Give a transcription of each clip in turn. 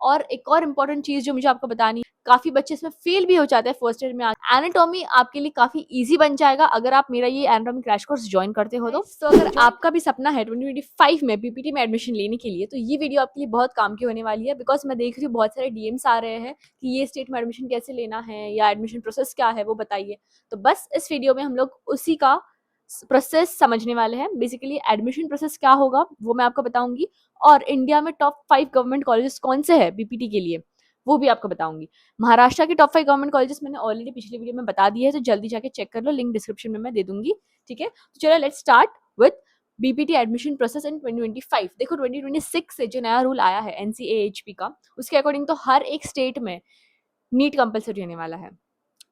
और एक और इम्पोर्टेंट चीज जो मुझे आपको बतानी, काफी बच्चे इसमें फेल भी हो जाते हैं फर्स्ट ईयर में। एनाटॉमी आपके लिए काफी इजी बन जाएगा अगर आप मेरा ये एनाटॉमी क्रैश कोर्स ज्वाइन करते हो। तो अगर आपका भी सपना है 2025 में बीपीटी में एडमिशन लेने के लिए, तो ये वीडियो आपके लिए बहुत काम की होने वाली है। बिकॉज मैं देख रही हूँ बहुत सारे डीएम्स आ रहे हैं कि ये स्टेट में एडमिशन कैसे लेना है या एडमिशन प्रोसेस क्या है वो बताइए। तो बस इस वीडियो में हम लोग उसी का प्रोसेस समझने वाले हैं। बेसिकली एडमिशन प्रोसेस क्या होगा वो मैं आपको बताऊंगी, और इंडिया में टॉप 5 गवर्नमेंट कॉलेजेस कौन से हैं बीपीटी के लिए वो भी आपको बताऊंगी। महाराष्ट्र के टॉप 5 गवर्नमेंट कॉलेजेस मैंने ऑलरेडी पिछले वीडियो में बता दिए है, तो जल्दी जाके चेक कर लो, लिंक डिस्क्रिप्शन में मैं दे दूंगी। ठीक है, तो चलो let's start with BPT admission process in 2025। देखो 2026 से जो नया रूल आया है एनसीएएचपी का, उसके अकॉर्डिंग तो हर एक स्टेट में नीट कंपलसरी होने वाला है।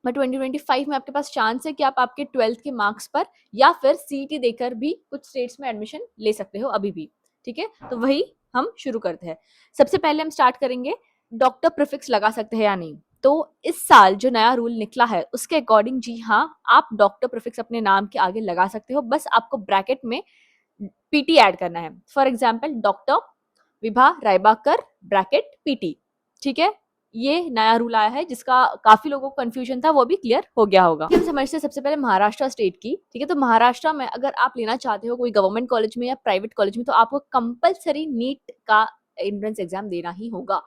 बट 2025 में आपके पास चांस है कि आप आपके 12th के मार्क्स पर या फिर सीईटी देकर भी कुछ स्टेट्स में एडमिशन ले सकते हो अभी भी। ठीक है, तो वही हम शुरू करते हैं। सबसे पहले हम स्टार्ट करेंगे डॉक्टर प्रीफिक्स लगा सकते हैं या नहीं। तो इस साल जो नया रूल निकला है उसके अकॉर्डिंग जी हाँ, आप डॉक्टर प्रीफिक्स अपने नाम के आगे लगा सकते हो, बस आपको ब्रैकेट में पीटी ऐड करना है। For example doctor Vibha Raibakar bracket PT. ठीक है, ये नया रूल आया है जिसका काफी लोगों को कंफ्यूजन था, वो भी क्लियर हो गया होगा। हम समझते हैं सबसे पहले महाराष्ट्र स्टेट की। ठीक है, तो महाराष्ट्र में अगर आप लेना चाहते हो कोई गवर्नमेंट कॉलेज में या प्राइवेट कॉलेज में, तो आपको कंपलसरी नीट का एंट्रेंस एग्जाम देना ही होगा।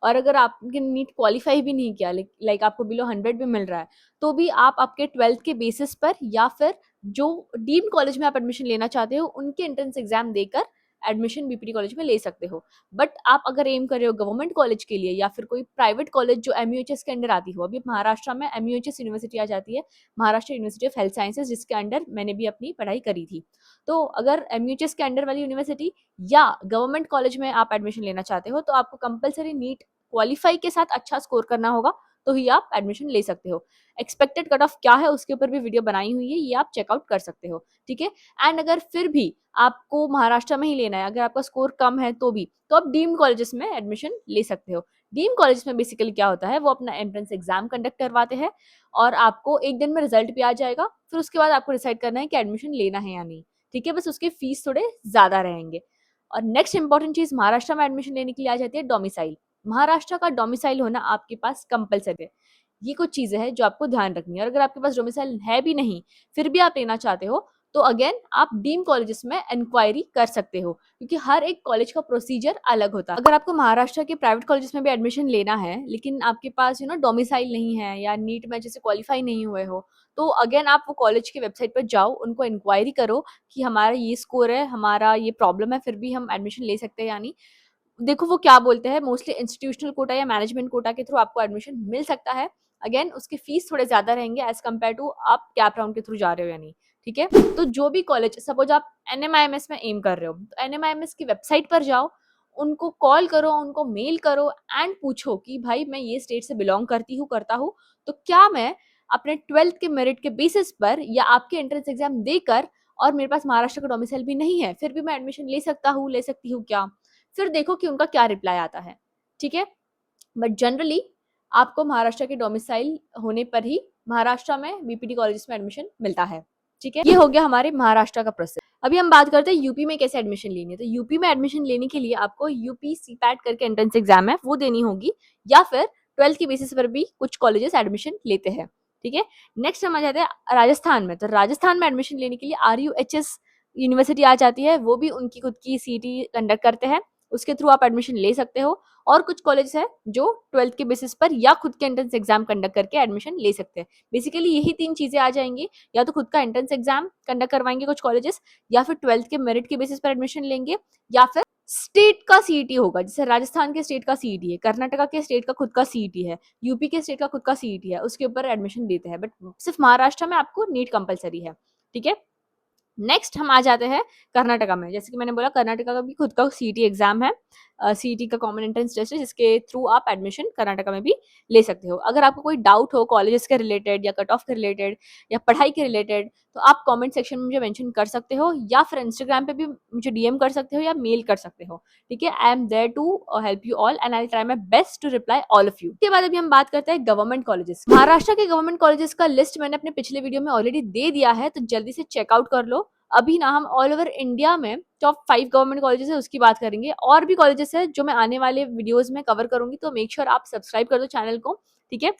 और अगर आपने नीट क्वालिफाई भी नहीं किया, लाइक आपको बिलो 100 भी मिल रहा है, तो भी आप आपके 12th के बेसिस पर या फिर जो डीम्ड कॉलेज में आप एडमिशन लेना चाहते हो उनके एंट्रेंस एग्जाम देकर एडमिशन बीपीटी कॉलेज में ले सकते हो। बट आप अगर एम कर रहे हो गवर्नमेंट कॉलेज के लिए या फिर कोई प्राइवेट कॉलेज जो एमयूएचएस के अंडर आती हो, अभी महाराष्ट्र में एमयूएचएस यूनिवर्सिटी आ जाती है, Maharashtra university of health sciences, जिसके अंडर मैंने भी अपनी पढ़ाई करी थी। तो अगर एमयूएचएस के अंडर वाली यूनिवर्सिटी या गवर्नमेंट कॉलेज में आप एडमिशन लेना चाहते हो, तो आपको कंपलसरी नीट क्वालिफाई के साथ अच्छा स्कोर करना होगा, तो ही आप एडमिशन ले सकते हो। एक्सपेक्टेड कट ऑफ क्या है उसके ऊपर भी वीडियो बनाई हुई है, ये आप चेकआउट कर सकते हो। ठीक है, एंड अगर फिर भी आपको महाराष्ट्र में ही लेना है, अगर आपका स्कोर कम है तो भी, तो आप डीम्ड कॉलेजेस में एडमिशन ले सकते हो। डीम्ड कॉलेज में बेसिकली क्या होता है, वो अपना एंट्रेंस एग्जाम कंडक्ट करवाते हैं और आपको एक दिन में रिजल्ट भी आ जाएगा। फिर उसके बाद आपको डिसाइड करना है कि एडमिशन लेना है या नहीं। ठीक है, बस उसके फीस थोड़े ज्यादा रहेंगे। और नेक्स्ट इंपॉर्टेंट चीज महाराष्ट्र में एडमिशन लेने के लिए आ जाती है डोमिसाइल। महाराष्ट्र का डोमिसाइल होना आपके पास कंपलसरी है। ये कुछ चीजें हैं जो आपको ध्यान रखनी है। और अगर आपके पास डोमिसाइल है भी नहीं, फिर भी आप लेना चाहते हो, तो अगेन आप डीम कॉलेजेस में इंक्वायरी कर सकते हो, क्योंकि हर एक कॉलेज का प्रोसीजर अलग होता है। अगर आपको महाराष्ट्र के प्राइवेट कॉलेजेस में भी एडमिशन लेना है लेकिन आपके पास डोमिसाइल नहीं है या नीट में जैसे क्वालिफाई नहीं हुए हो, तो अगेन आप वो कॉलेज की वेबसाइट पर जाओ, उनको इंक्वायरी करो कि हमारा ये स्कोर है, हमारा ये प्रॉब्लम है, फिर भी हम एडमिशन ले सकते हैं या नहीं। देखो वो क्या बोलते हैं, मोस्टली इंस्टीट्यूशनल कोटा या मैनेजमेंट कोटा के थ्रू आपको एडमिशन मिल सकता है। अगेन उसके फीस थोड़े ज्यादा रहेंगे एज कम्पेयर टू आप कैप राउंड के थ्रू जा रहे हो या नहीं। ठीक है, तो जो भी कॉलेज, सपोज आप एनएमआईएमएस में एम कर रहे हो, तो एनएमआईएमएस की वेबसाइट पर जाओ, उनको कॉल करो, उनको मेल करो एंड पूछो कि भाई मैं ये स्टेट से बिलोंग करता हूँ, तो क्या मैं अपने 12th के मेरिट के बेसिस पर या आपके एंट्रेंस एग्जाम देकर, और मेरे पास महाराष्ट्र का डोमिसाइल भी नहीं है, फिर भी मैं एडमिशन ले सकती हूँ क्या? फिर देखो कि उनका क्या रिप्लाई आता है। ठीक है, बट जनरली आपको महाराष्ट्र के डोमिसाइल होने पर ही महाराष्ट्र में बीपीटी कॉलेजेस में एडमिशन मिलता है। ठीक है, ये हो गया हमारे महाराष्ट्र का प्रोसेस। अभी हम बात करते हैं यूपी में कैसे एडमिशन लेनी है। तो यूपी में एडमिशन लेने के लिए आपको यूपी सीपैट करके एंट्रेंस एग्जाम है वो देनी होगी, या फिर 12th की बेसिस पर भी कुछ कॉलेजेस एडमिशन लेते हैं। ठीक है, नेक्स्ट हम आ जाते हैं राजस्थान में। तो राजस्थान में एडमिशन लेने के लिए RUHS यूनिवर्सिटी आ जाती है, वो भी उनकी खुद की सीटी कंडक्ट करते हैं, उसके थ्रू आप एडमिशन ले सकते हो। और कुछ कॉलेज है जो 12th के बेसिस पर या खुद के एंट्रेंस एग्जाम कंडक्ट करके एडमिशन ले सकते हैं। बेसिकली यही 3 चीजें आ जाएंगी, या तो खुद का एंट्रेंस एग्जाम कंडक्ट करवाएंगे कुछ कॉलेजेस, या फिर 12th के मेरिट के बेसिस पर एडमिशन लेंगे, या फिर स्टेट का सीईटी होगा। जैसे राजस्थान के स्टेट का सीईटी है, कर्नाटका के स्टेट का खुद का सीईटी है, यूपी के स्टेट का खुद का सीईटी है, उसके ऊपर एडमिशन देते हैं। बट सिर्फ महाराष्ट्र में आपको नीट कंपलसरी है। ठीक है, नेक्स्ट हम आ जाते हैं कर्नाटका में। जैसे कि मैंने बोला, कर्नाटका का भी खुद का सीईटी एग्जाम है, सीईटी का कॉमन एंट्रेंस टेस्ट है, जिसके थ्रू आप एडमिशन कर्नाटका में भी ले सकते हो। अगर आपको कोई डाउट हो कॉलेजेस के रिलेटेड या कट ऑफ के रिलेटेड या पढ़ाई के रिलेटेड, तो आप कमेंट सेक्शन में मुझे मेंशन कर सकते हो, या फिर इंस्टाग्राम पे भी मुझे डीएम कर सकते हो या मेल कर सकते हो। ठीक है, I am there to help you all and I try my best to reply all of you. उसके बाद अभी हम बात करते हैं गवर्नमेंट कॉलेजेस। महाराष्ट्र के गवर्नमेंट कॉलेजेस का लिस्ट मैंने अपने पिछले वीडियो में ऑलरेडी दे दिया है, तो जल्दी से चेकआउट कर लो। अभी ना हम ऑल ओवर इंडिया में टॉप 5 गवर्नमेंट कॉलेजेस है उसकी बात करेंगे, और भी कॉलेजेस है जो मैं आने वाले वीडियोस में कवर करूंगी, तो मेक श्योर आप सब्सक्राइब कर दो चैनल को, ठीक है।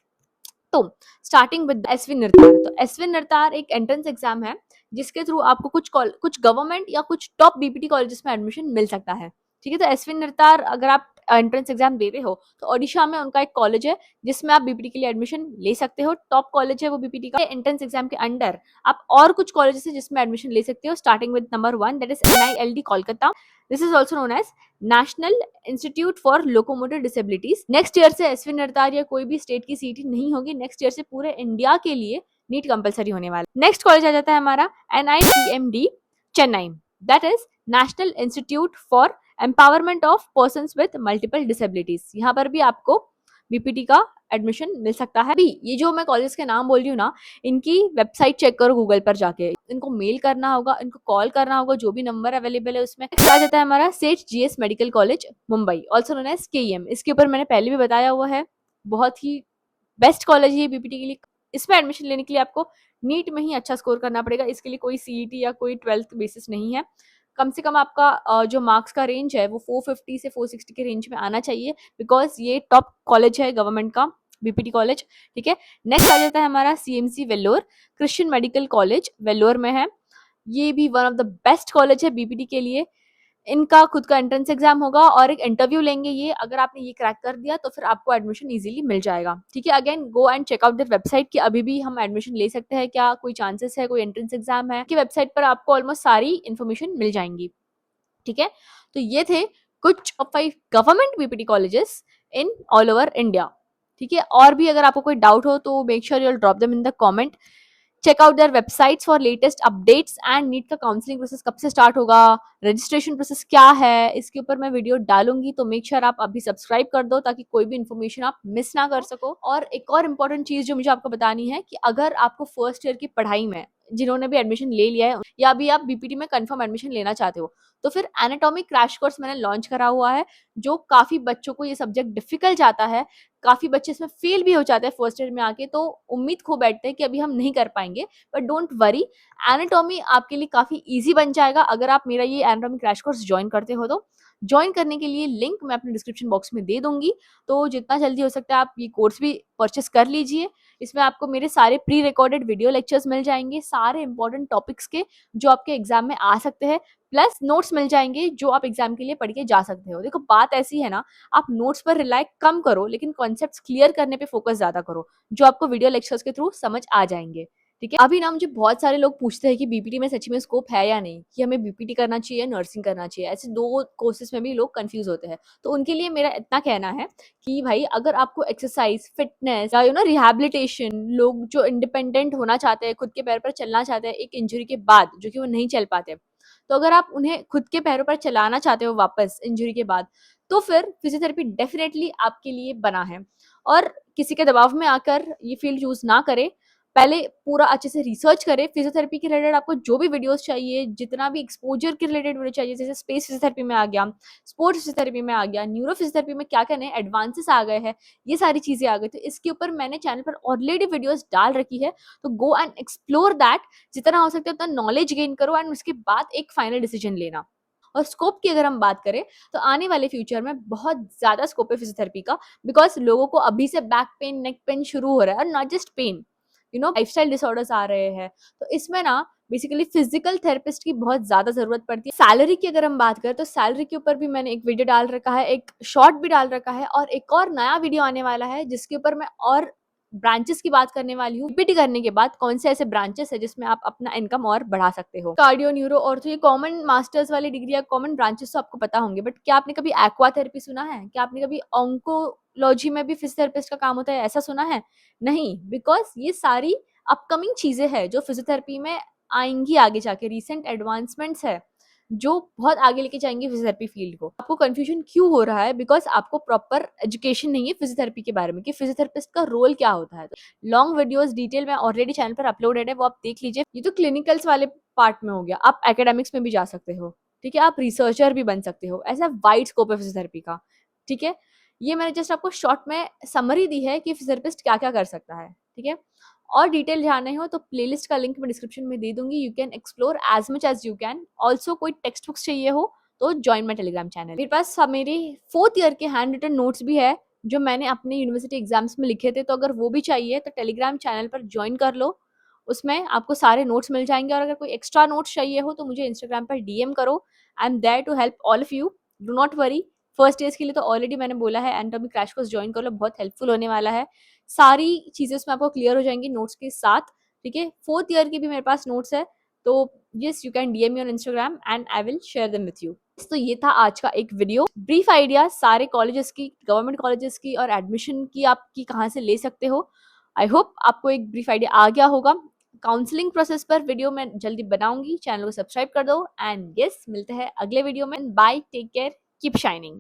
तो स्टार्टिंग विद एसवी नरतार। तो एसवी नरतार एक एंट्रेंस एग्जाम है जिसके थ्रू आपको कुछ गवर्नमेंट या कुछ टॉप बीपीटी कॉलेजेस में एडमिशन मिल सकता है, ठीक है। तो एसवी नरतार अगर आप एंट्रेंस एग्जाम दे रहे हो तो ओडिशा में उनका एक कॉलेज है जिसमें आप बीपीटी के लिए एडमिशन ले सकते हो, टॉप कॉलेज है वो बीपीटी का। एंट्रेंस एग्जाम के अंडर आप और कुछ कॉलेजेस है जिसमें एडमिशन ले सकते हो, starting with number 1 that is NILD Kolkata. This is also known as national institute for locomotor disabilities. Next year से एसवी नरतार या कोई भी स्टेट की सीटी नहीं होगी, नेक्स्ट ईयर से पूरे इंडिया के लिए नीट कंपलसरी होने वाला। नेक्स्ट कॉलेज आ जाता है हमारा NIPMD Chennai, that is national institute for empowerment of persons with multiple disabilities. यहाँ पर भी आपको बीपीटी का एडमिशन मिल सकता है। अभी ये जो मैं कॉलेज के नाम बोल रही हूँ ना, इनकी वेबसाइट चेक करो गूगल पर जाके, इनको मेल करना होगा, इनको कॉल करना होगा, जो भी नंबर अवेलेबल है उसमें। आ जाता है हमारा Seth GS medical college Mumbai, also known as KEM। इसके ऊपर मैंने पहले भी बताया हुआ है, बहुत ही बेस्ट कॉलेज है बीपीटी के लिए। इसमें एडमिशन लेने के लिए आपको नीट में ही अच्छा स्कोर करना पड़ेगा, इसके लिए कोई सीईटी या कोई 12th बेसिस नहीं है। कम से कम आपका जो मार्क्स का रेंज है वो 450 से 460 के रेंज में आना चाहिए, बिकॉज ये टॉप कॉलेज है गवर्नमेंट का बीपीटी कॉलेज, ठीक है। नेक्स्ट आ जाता है हमारा CMC Vellore Christian medical college, Vellore में है। ये भी one of the best college है बीपीटी के लिए। इनका खुद का एंट्रेंस एग्जाम होगा और एक इंटरव्यू लेंगे ये, अगर आपने ये क्रैक कर दिया तो फिर आपको एडमिशन इजीली मिल जाएगा, ठीक है। Again go and check out their website कि अभी भी हम एडमिशन ले सकते हैं क्या, कोई चांसेस है, कोई एंट्रेंस एग्जाम है, कि वेबसाइट पर आपको ऑलमोस्ट सारी इन्फॉर्मेशन मिल जाएंगी, ठीक है। तो ये थे कुछ top 5 government BPT colleges in all over India, ठीक है। और भी अगर आपको कोई डाउट हो तो make sure you drop them in the comment. Check out their websites for latest updates and NEET का काउंसलिंग प्रोसेस कब से स्टार्ट होगा, रजिस्ट्रेशन प्रोसेस क्या है, इसके ऊपर मैं वीडियो डालूंगी, तो मेक श्योर आप अभी सब्सक्राइब कर दो ताकि कोई भी इन्फॉर्मेशन आप मिस ना कर सको। और एक और इम्पोर्टेंट चीज जो मुझे आपको बतानी है कि अगर आपको फर्स्ट ईयर की पढ़ाई में, जिन्होंने भी एडमिशन ले लिया है या अभी आप बीपीटी में कंफर्म एडमिशन लेना चाहते हो, तो फिर एनाटॉमी क्रैश कोर्स मैंने लॉन्च करा हुआ है, जो काफी बच्चों को ये सब्जेक्ट डिफिकल्ट जाता है, काफी बच्चे इसमें फेल भी हो जाते हैं फर्स्ट ईयर में आके, तो उम्मीद खो बैठते हैं कि अभी हम नहीं कर पाएंगे, बट डोंट वरी, एनाटॉमी आपके लिए काफी इजी बन जाएगा अगर आप मेरा ये एनाटॉमी क्रैश कोर्स ज्वाइन करते हो तो। ज्वाइन करने के लिए लिंक मैं अपने डिस्क्रिप्शन बॉक्स में दे दूंगी, तो जितना जल्दी हो सकता है आप ये कोर्स भी परचेस कर लीजिए। इसमें आपको मेरे सारे प्री रिकॉर्डेड वीडियो लेक्चर्स मिल जाएंगे, सारे इंपॉर्टेंट टॉपिक्स के जो आपके एग्जाम में आ सकते हैं, प्लस नोट्स मिल जाएंगे जो आप एग्जाम के लिए पढ़ के जा सकते हो। देखो बात ऐसी है ना, आप नोट्स पर रिलाई कम करो लेकिन कॉन्सेप्ट्स क्लियर करने पे फोकस ज्यादा करो, जो आपको वीडियो लेक्चर्स के थ्रू समझ आ जाएंगे, ठीक है। अभी ना मुझे बहुत सारे लोग पूछते हैं कि बीपीटी में सच में स्कोप है या नहीं, कि हमें बीपीटी करना चाहिए या नर्सिंग करना चाहिए, ऐसे दो कोर्सेज में भी लोग कंफ्यूज होते हैं। तो उनके लिए मेरा इतना कहना है कि भाई अगर आपको एक्सरसाइज, फिटनेस या रिहैबिलिटेशन, लोग जो इंडिपेंडेंट होना चाहते हैं, खुद के पैर पर चलना चाहते हैं एक इंजरी के बाद, जो कि वो नहीं चल पाते, तो अगर आप उन्हें खुद के पैरों पर चलाना चाहते हो वापस इंजरी के बाद, तो फिर फिजियोथेरेपी डेफिनेटली आपके लिए बना है। और किसी के दबाव में आकर ये फील्ड चूज ना करें, पहले पूरा अच्छे से रिसर्च करें। फिजियोथेरेपी के रिलेटेड आपको जो भी वीडियोस चाहिए, जितना भी एक्सपोजर के रिलेटेड वीडियो चाहिए, जैसे स्पेस फिजियोथेरेपी में आ गया, स्पोर्ट्स फिजियोथेरेपी में आ गया, न्यूरो फिजियोथेरेपी में क्या क्या नए एडवांसेस आ गए हैं, ये सारी चीजें आ गई, तो इसके ऊपर मैंने चैनल पर ऑलरेडी वीडियोस डाल रखी है, तो गो एंड एक्सप्लोर दैट। जितना हो सकता है उतना नॉलेज गेन करो एंड उसके बाद एक फाइनल डिसीजन लेना। और स्कोप की अगर हम बात करें तो आने वाले फ्यूचर में बहुत ज्यादा स्कोप है फिजियोथेरेपी का, बिकॉज लोगों को अभी से बैक पेन, नेक पेन शुरू हो रहा है, और not just pain, lifestyle disorders आ रहे हैं, तो इसमें ना बेसिकली फिजिकल थेरेपिस्ट की बहुत ज्यादा जरूरत पड़ती है। सैलरी की अगर हम बात करें तो सैलरी के ऊपर भी मैंने एक वीडियो डाल रखा है, एक शॉर्ट भी डाल रखा है, और एक और नया वीडियो आने वाला है जिसके ऊपर मैं और ब्रांचेस की बात करने वाली हूँ। बीपीटी करने के बाद कौन से ऐसे ब्रांचेस है जिसमें आप अपना इनकम और बढ़ा सकते हो। कार्डियो, न्यूरो, और तो ये कॉमन मास्टर्स वाली डिग्री या कॉमन ब्रांचेस तो आपको पता होंगे, बट क्या आपने कभी एक्वा थेरेपी सुना है? क्या आपने कभी ऑन्कोलॉजी में भी फिजियोथेरेपिस्ट का काम होता है, ऐसा सुना है? नहीं, बिकॉज ये सारी अपकमिंग चीजें हैं जो फिजियोथेरेपी में आएंगी आगे जाके, रिसेंट एडवांसमेंट्स है जो बहुत आगे लेके जाएंगे फिजियोथेरेपी फील्ड को। आपको कंफ्यूजन क्यों हो रहा है? बिकॉज आपको प्रॉपर एजुकेशन नहीं है फिजियोथेरेपी के बारे में कि फिजियोथेरेपिस्ट का रोल क्या होता है। तो लॉन्ग वीडियोस डिटेल में ऑलरेडी चैनल पर अपलोडेड है, वो आप देख लीजिए। ये तो क्लिनिकल्स वाले पार्ट में हो गया, आप एकेडमिक्स में भी जा सकते हो, ठीक है, आप रिसर्चर भी बन सकते हो, ऐसा वाइड स्कोप है फिजियोथेरेपी का, ठीक है। ये मैंने जस्ट आपको शॉर्ट में समरी दी है कि फिजियोथेरेपिस्ट क्या क्या कर सकता है, ठीक है। और डिटेल जानने हो तो प्लेलिस्ट का लिंक मैं डिस्क्रिप्शन में दे दूंगी, you can explore as much as you can. Also कोई टेक्स्ट बुक्स चाहिए हो तो ज्वाइन माई टेलीग्राम चैनल। मेरे पास मेरे 4th ईयर के हैंड रिटन नोट्स भी है जो मैंने अपने यूनिवर्सिटी एग्जाम्स में लिखे थे, तो अगर वो भी चाहिए तो टेलीग्राम चैनल पर ज्वाइन कर लो, उसमें आपको सारे नोट्स मिल जाएंगे। और अगर कोई एक्स्ट्रा नोट्स चाहिए हो तो मुझे इंस्टाग्राम पर डीएम करो, I am there to help all of you, do not worry. First years के लिए तो ऑलरेडी मैंने बोला है एनाटॉमी क्रैश कोर्स ज्वाइन कर लो, बहुत हेल्पफुल होने वाला है। सारी चीजें उसमें आपको क्लियर हो जाएंगी नोट्स के साथ, ठीक है। 4th ईयर की भी मेरे पास नोट्स है, तो yes you can DM me on Instagram and I will share them with you. तो ये था आज का एक वीडियो, ब्रीफ आइडिया सारे कॉलेजेस की, गवर्नमेंट कॉलेजेस की और एडमिशन की आपकी कहाँ से ले सकते हो। आई होप आपको एक ब्रीफ आइडिया आ गया होगा। काउंसलिंग प्रोसेस पर वीडियो मैं जल्दी बनाऊंगी, चैनल को सब्सक्राइब कर दो एंड यस मिलते हैं अगले वीडियो में। Bye, take care, keep shining.